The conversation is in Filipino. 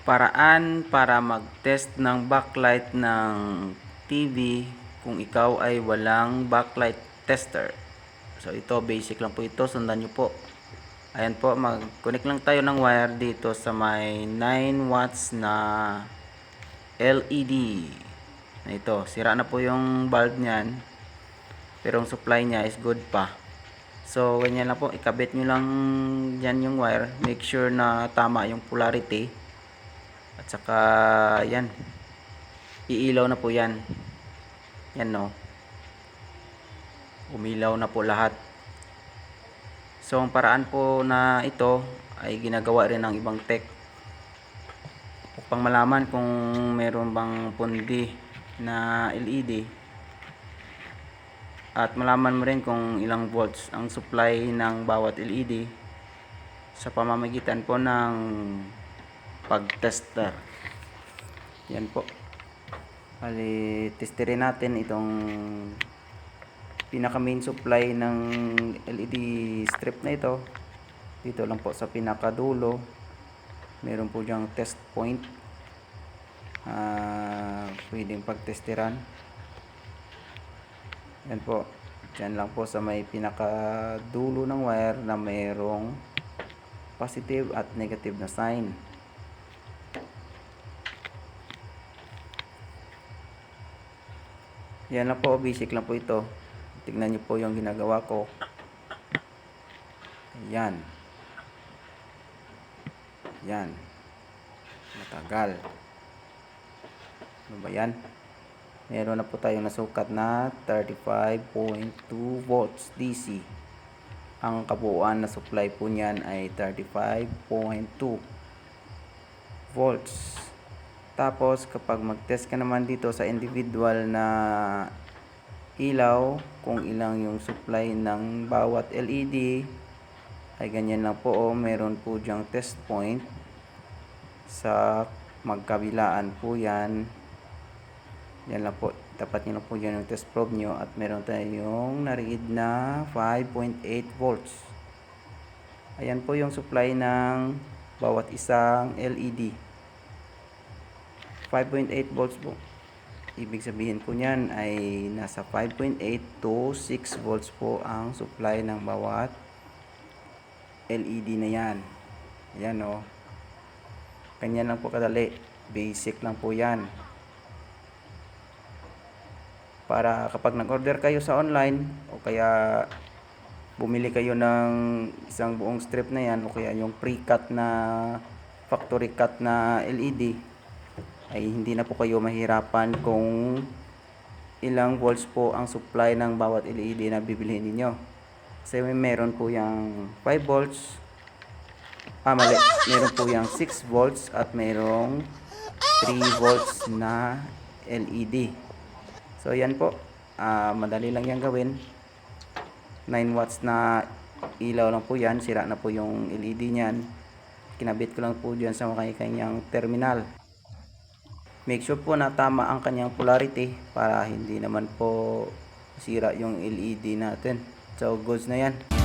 Paraan para mag-test ng backlight ng TV kung ikaw ay walang backlight tester. So ito, basic lang po ito, sundan nyo po. Ayan po, mag-connect lang tayo ng wire dito sa may 9 watts na LED. Ito, sira na po yung bulb niyan, pero yung supply niya is good pa. So ganyan lang po, ikabit nyo lang dyan yung wire. Make sure na tama yung polarity. At saka yan, iilaw na po yan. Yan no, umilaw na po lahat. So ang paraan po na ito ay ginagawa rin ng ibang tech upang malaman kung meron bang pundi na LED, at malaman mo rin kung ilang volts ang supply ng bawat LED sa pamamagitan po ng pag-tester. Yan po. Bali, testerin natin itong pinaka main supply ng LED strip na ito. Dito lang po sa pinaka dulo. Meron po diyang test point. Pwedeng pagtesteran. Yan po. Diyan lang po sa may pinaka dulo ng wire na mayroong positive at negative na sign. Yan lang po, basic lang po ito. Tignan niyo po yung ginagawa ko. Yan. Yan. Matagal. Ano ba yan? Meron na po tayong nasukat na 35.2 volts DC. Ang kabuuan na supply po niyan ay 35.2 volts. Tapos kapag mag-test ka naman dito sa individual na ilaw, kung ilang yung supply ng bawat LED, ay ganyan lang po. Meron po diyang test point sa magkabilaan po yan. Yan lang po, tapat nyo lang po dyan yung test probe nyo, at meron tayong na-read na 5.8 volts. Ayan po yung supply ng bawat isang LED. 5.8 volts po. Ibig sabihin po niyan ay nasa 5.8 to 6 volts po ang supply ng bawat LED na yan. Ayan o. Ganyan lang po kadali. Basic lang po yan. Para kapag nag-order kayo sa online, o kaya bumili kayo ng isang buong strip na yan, o kaya yung pre-cut na factory cut na LED, ay hindi na po kayo mahirapan kung ilang volts po ang supply ng bawat LED na bibilihin niyo. Kasi meron po yung 5 volts, meron po yung 6 volts at merong 3 volts na LED. So yan po, madali lang yan gawin. 9 watts na ilaw lang po yan, sira na po yung LED niyan. Kinabit ko lang po dyan sa kanyang terminal. Make sure po na tama ang kanyang polarity para hindi naman po sira yung LED natin. So goods na yan.